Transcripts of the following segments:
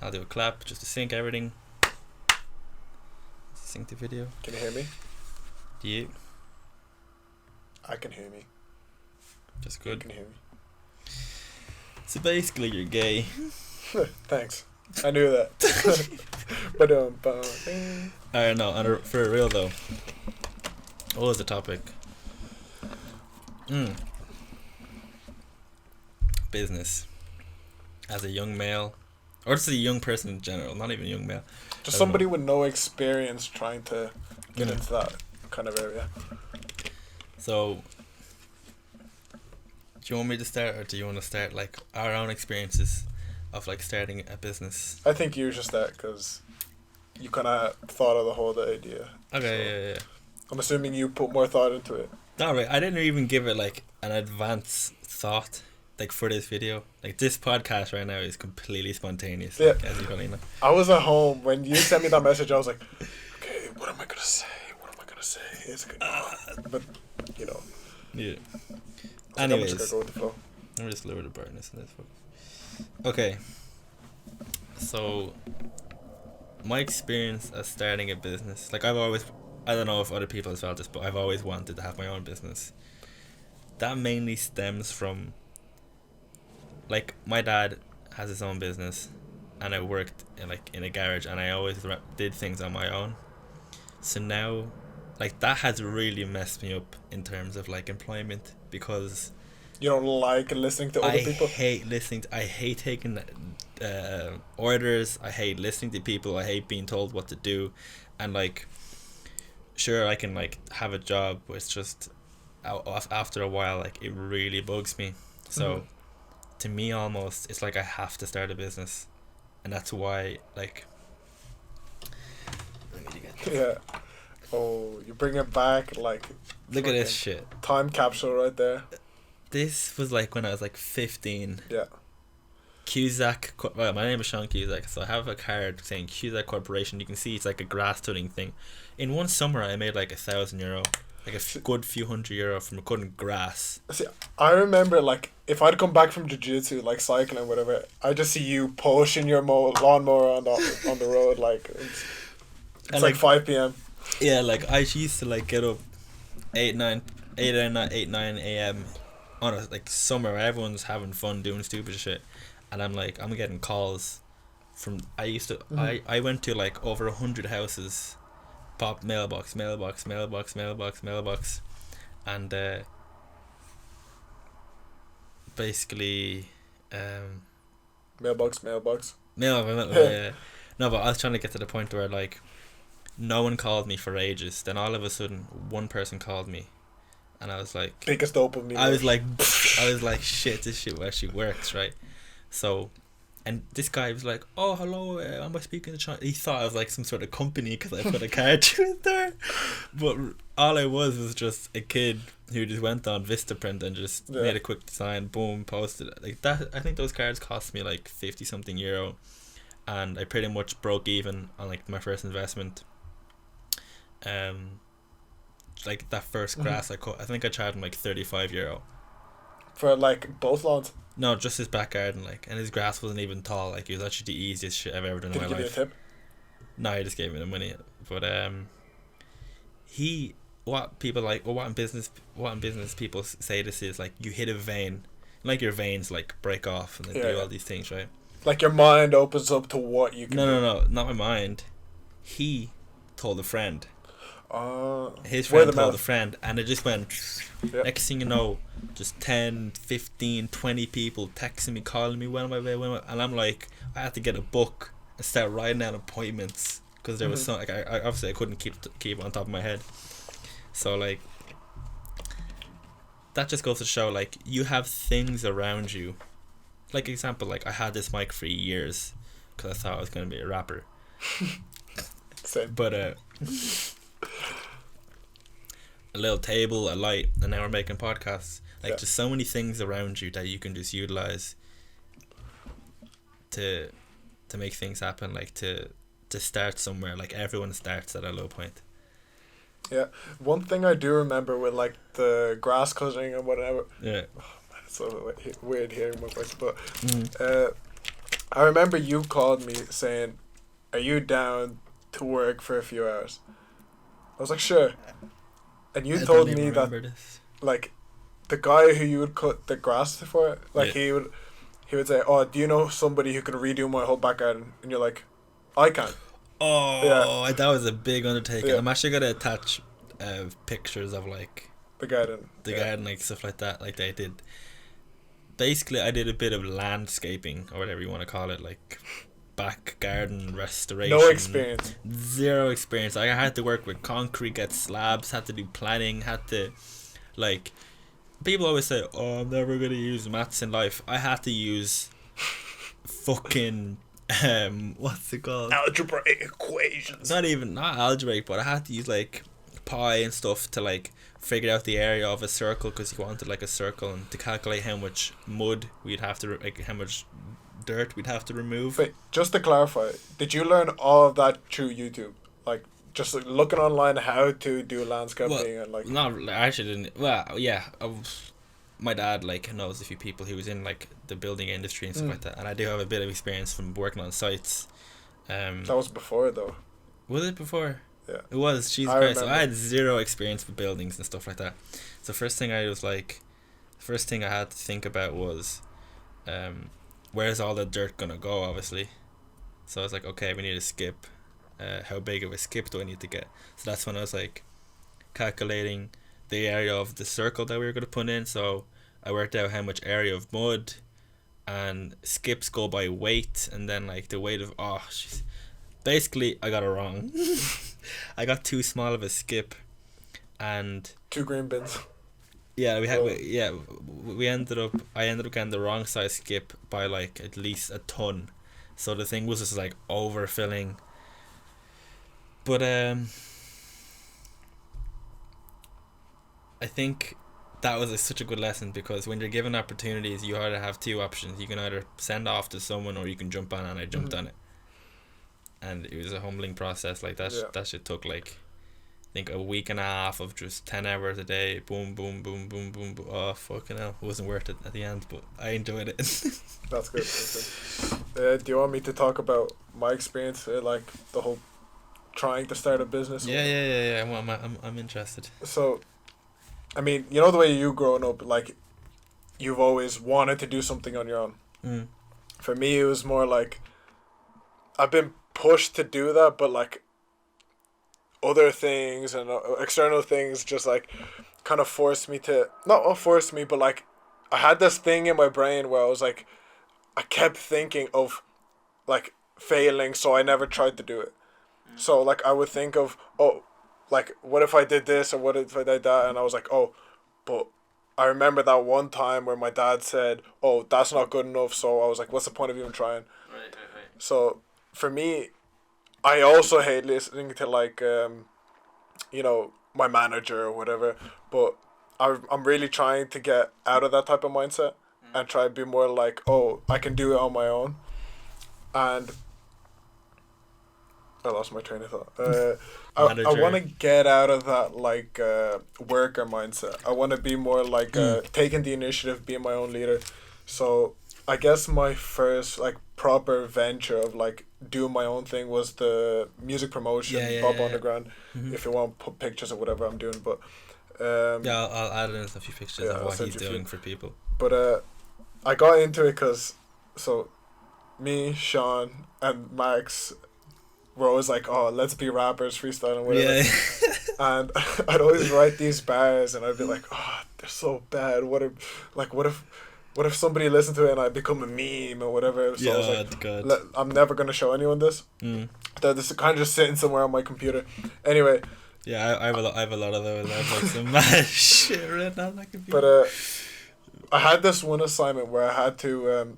I'll do a clap just to sync everything. Sync the video. Can you hear me? Do you? I can hear me. Just You good. can hear me. So basically, you're gay. Thanks. I knew that. But Alright, no, for real though. What was the topic? Business. As a young male, or just a young person in general, not even a young male. just somebody with no experience trying to get into that kind of area. So, do you want me to start, or do you want to start like our own experiences of like starting a business? I think you should start because you kind of thought of the whole idea. Okay, yeah. I'm assuming you put more thought into it. Alright, I didn't even give it like an advanced thought. Like for this video, like this podcast right now is completely spontaneous. Yeah. Like, as you probably know. I was at home when you sent me that message. I was like, okay, what am I gonna say? What am I gonna say? It's good. But you know. Yeah. So I'm Anyways, just gonna go with the flow. let me just lower the brightness in this one. Okay. So, my experience as starting a business, like I don't know if other people have felt this, but I've always wanted to have my own business. That mainly stems from, like, my dad has his own business, and I worked in a garage, and I always did things on my own. So now, like, that has really messed me up in terms of like employment, because You don't like listening to other people? I hate taking orders. I hate listening to people. I hate being told what to do, and like, sure, I can like have a job, but it's just after a while, like, it really bugs me. So, to me, almost, it's like I have to start a business, and that's why, like, I need to get this. Yeah. Oh, you bring it back like Look at this fucking shit. time capsule right there. This was like when I was like 15. Yeah. Cusack, well, my name is Sean Cusack, so I have a card saying Cusack Corporation. You can see it's like a grass tutting thing. In one summer, I made like €1,000, like good few €100 from cutting grass. See, I remember like if I'd come back from jiu-jitsu, like cycling, whatever, I just see you pushing your lawnmower on the road, like it's like 5 p.m. Yeah, like I used to like get up 9 a.m. on a like summer where everyone's having fun doing stupid shit, and I'm getting calls from I went to like over 100 houses, pop mailbox, and basically Mailbox. yeah. No, but I was trying to get to the point where like no one called me for ages. Then all of a sudden, one person called me, and I was like, Biggest dopamine. I was like, shit, this shit actually works, right? So, and this guy was like, oh, hello, am I speaking to China? He thought I was like some sort of company because I put a card to it there, but all I was just a kid who just went on Vistaprint and just made a quick design, boom, posted it. Like that. I think those cards cost me like 50 something euro, and I pretty much broke even on like my first investment. Like that first grass I cut, I think I charged him like €35 for like both lawns. No, just his back garden, like, and his grass wasn't even tall. Like, it was actually the easiest shit I've ever done Did in he my give life. you a tip? No, he just gave me the money. But what in business people say this is like, you hit a vein, like your veins like break off and then do all these things, right? Like your mind opens up to what you can do. No, not my mind. He told a friend. His word friend of told mouth. a friend, and it just went. Yep. Next thing you know, just 10, 15, 20 people texting me, calling me, when am I, and I'm like, I had to get a book and start writing down appointments because there was some, like, I obviously I couldn't keep on top of my head. So like, that just goes to show, like, you have things around you. Like, example, like, I had this mic for years because I thought I was going to be a rapper. Same. But a little table, a light, and now we're making podcasts. Like, just so many things around you that you can just utilize to make things happen. Like, to start somewhere. Like, everyone starts at a low point. Yeah. One thing I do remember with like the grass cutting and whatever. Yeah. Oh, man, it's so weird hearing my voice, but I remember you called me saying, "Are you down to work for a few hours?" I was like, "Sure." And you I don't told even me that remember this. like the guy who you would cut the grass for, like Yeah. he would say, "Oh, do you know somebody who can redo my whole back garden?" And you're like, "I can." Yeah, Oh, that was a big undertaking. yeah, I'm actually gonna attach pictures of like the garden. the Yeah. garden, like stuff like that. Like they did. Basically, I did a bit of landscaping or whatever you want to call it, like back garden restoration. No experience. Zero experience. I had to work with concrete, get slabs, had to do planning, had to like. People always say, "Oh, I'm never gonna use maths in life." I had to use fucking what's it called? Algebraic equations. Not algebraic, but I had to use like pi and stuff to like figure out the area of a circle because you wanted like a circle and to calculate how much mud we'd have to like how much dirt we'd have to remove. Wait, just to clarify, did you learn all of that through YouTube? Like, just like, looking online how to do landscaping and like. No, I actually didn't. Well, yeah, my dad like knows a few people who was in like the building industry and stuff like that, and I do have a bit of experience from working on sites. That was before though. Was it before? Yeah. It was. Jesus I Christ! So remember. I had zero experience with buildings and stuff like that. So first thing I had to think about was, where's all the dirt gonna go? Obviously, so I was like, okay, we need a skip. How big of a skip do I need to get? So that's when I was like, calculating the area of the circle that we were gonna put in. So I worked out how much area of mud, and skips go by weight, and then like the weight of basically I got it wrong. I got too small of a skip, and 2 green bins. yeah, Oh. we ended up. I ended up getting the wrong size skip by like at least a ton, so the thing was just like overfilling. But I think that was such a good lesson because when you're given opportunities, you either have two options. You can either send off to someone or you can jump on, and I jumped on it. And it was a humbling process. Like that, Yeah. that shit took like, I think a week and a half of just 10 hours a day. Boom, boom, boom, boom, boom, boom. Oh, fucking hell. It wasn't worth it at the end, but I enjoyed it. That's good. That's good. Do you want me to talk about my experience, like the whole trying to start a business? Yeah. I'm interested. So, I mean, you know the way you growing up, like, you've always wanted to do something on your own. Mm. For me, it was more like I've been pushed to do that, but like other things and external things just like kind of forced me to not forced me, but like I had this thing in my brain where I was like, I kept thinking of like failing, so I never tried to do it. So like I would think of, oh, like what if I did this or what if I did that, and I was like, oh, but I remember that one time where my dad said, oh, that's not good enough. So I was like, what's the point of even trying? Right. So for me, I also hate listening to like my manager or whatever, but I'm really trying to get out of that type of mindset and try to be more like, oh, I can do it on my own. And I lost my train of thought. I Manager. want to get out of that like worker mindset. I want to be more like taking the initiative, being my own leader. So I guess my first like proper venture of like doing my own thing was the music promotion, Bob Underground. If you want to put pictures of whatever I'm doing, but Yeah, I'll add in a few pictures Yeah, of I'll what send he's you a few. doing for people. but I got into it because so me, Sean, and Max were always like, oh, let's be rappers, freestyle and whatever. Yeah. And I'd always write these bars, and I'd be like, oh, they're so bad. What if somebody listened to it and I become a meme or whatever? So I was like, God. I'm never gonna show anyone this. This is kind of just sitting somewhere on my computer. Anyway, Yeah, I have a lot of those. I have like some mad shit written on that computer. but I had this one assignment where I had to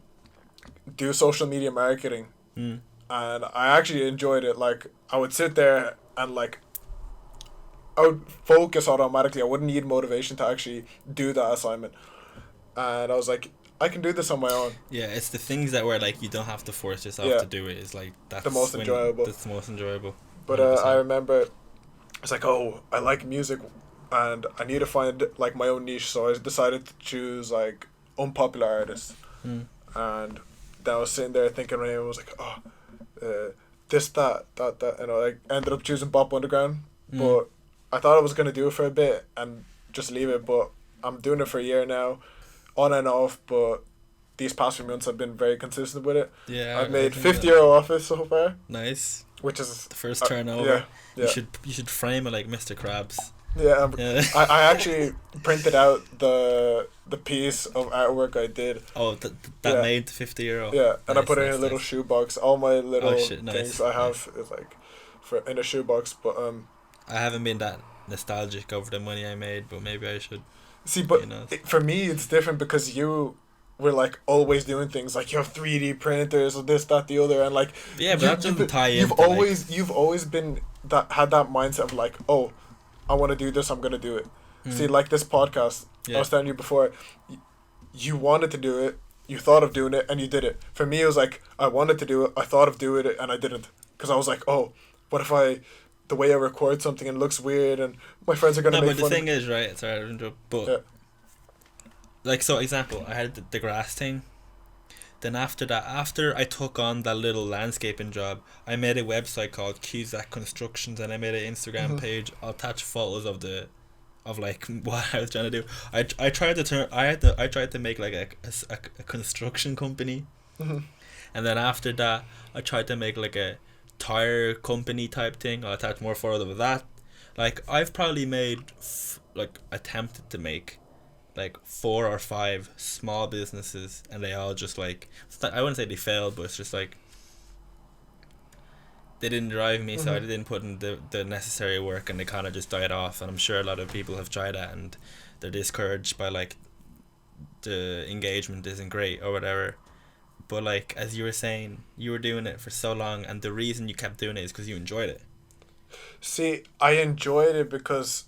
do social media marketing, and I actually enjoyed it. Like I would sit there and like I would focus automatically. I wouldn't need motivation to actually do that assignment. And I was like, I can do this on my own. Yeah, it's the things that where like you don't have to force yourself Yeah. to do it. Is like that's The most enjoyable. That's the most enjoyable. But 100%. I remember, I was like, oh, I like music, and I need to find like my own niche. So I decided to choose like unpopular artists, and then I was sitting there thinking, when I was like, oh, this, that, and I ended up choosing Bop Underground. But I thought I was gonna do it for a bit and just leave it, but I'm doing it for a year now, on and off. But these past few months I've been very consistent with it. Yeah, I've made €50 off it so far. Nice. Which is the first turnover. Yeah. You should frame it like Mr. Krabs. Yeah, I actually printed out the piece of artwork I did. Oh, that made the €50. Yeah, and nice, I put it in a little shoebox. All my little things I have is like in a shoebox. But I haven't been that nostalgic over the money I made, but maybe I should. See, but for me it's different because you were like always doing things like you have 3D printers or this, that, the other, and like but that doesn't tie in. You've always been had that mindset of like, oh, I want to do this, I'm gonna do it. See, like this podcast, I was telling you before, you wanted to do it, you thought of doing it, and you did it. For me, it was like I wanted to do it, I thought of doing it, and I didn't, because I was like, oh, what if the way I record something and it looks weird, and my friends are gonna make fun. But the thing is, right? Sorry, I interrupt, but like, so example, I had the grass thing. Then after that, after I took on that little landscaping job, I made a website called Cusack Constructions, and I made an Instagram page. I'll attach photos of like what I was trying to do. I tried to make like a construction company, and then after that, I tried to make like a tire company type thing. I'll attach more photos of that. Like I've probably made attempted to make like 4 or 5 small businesses, and they all just like, I wouldn't say they failed, but it's just like they didn't drive me, so I didn't put in the necessary work, and they kind of just died off. And I'm sure a lot of people have tried that and they're discouraged by like the engagement isn't great or whatever. But like, as you were saying, you were doing it for so long, and the reason you kept doing it is because you enjoyed it. See, I enjoyed it because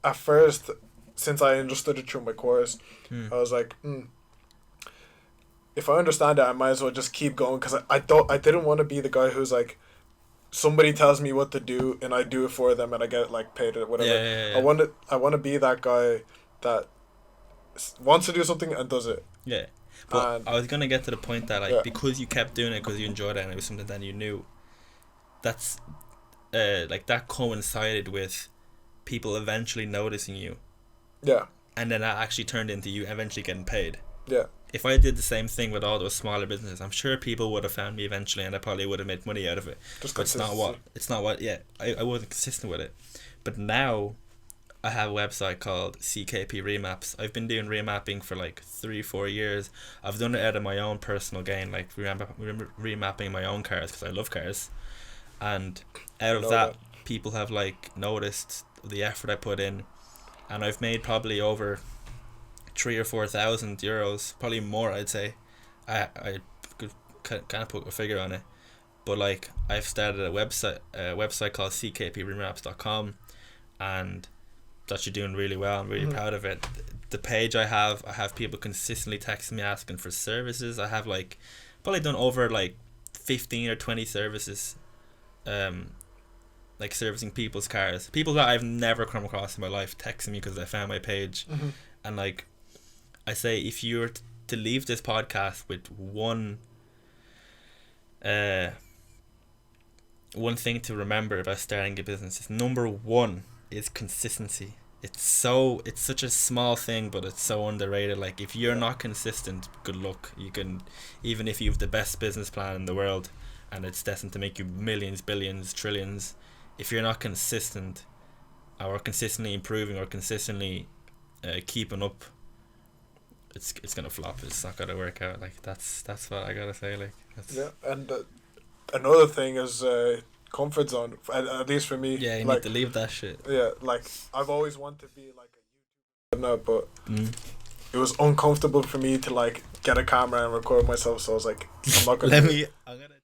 at first, since I understood it through my course, I was like, if I understand it, I might as well just keep going, because I didn't want to be the guy who's like, somebody tells me what to do and I do it for them and I get like paid or whatever. Yeah. I want to be that guy that wants to do something and does it. Yeah. But I was gonna get to the point that like because you kept doing it because you enjoyed it and it was something that you knew, that's like that coincided with people eventually noticing you. Yeah. And then that actually turned into you eventually getting paid. Yeah. If I did the same thing with all those smaller businesses, I'm sure people would have found me eventually, and I probably would have made money out of it. But it's not what. Yeah, I wasn't consistent with it. But now, I have a website called CKP Remaps. I've been doing remapping for like 3-4 years. I've done it out of my own personal gain, like remapping my own cars because I love cars, and out of that, people have like noticed the effort I put in. And I've made probably over 3,000 or 4,000 euros, probably more. I'd say, I could kind of put a figure on it, but like I've started a website called ckpremaps.com, and that's actually doing really well. I'm really proud of it. The page I have people consistently texting me asking for services. I have like probably done over like 15 or 20 services, like servicing people's cars, people that I've never come across in my life texting me because they found my page. And like I say, if you were to leave this podcast with one thing to remember about starting a business, is number 1 is consistency. It's such a small thing, but it's so underrated. Like if you're not consistent, good luck. You can, even if you have the best business plan in the world and it's destined to make you millions, billions, trillions, if you're not consistent or consistently improving or consistently keeping up, it's gonna flop. It's not gonna work out. Like that's what I gotta say. Like and another thing is comfort zone. At least for me. Yeah, you like, need to leave that shit. Yeah, like I've always wanted to be like a YouTuber now, but it was uncomfortable for me to like get a camera and record myself. So I was like, I'm not gonna. I'm gonna.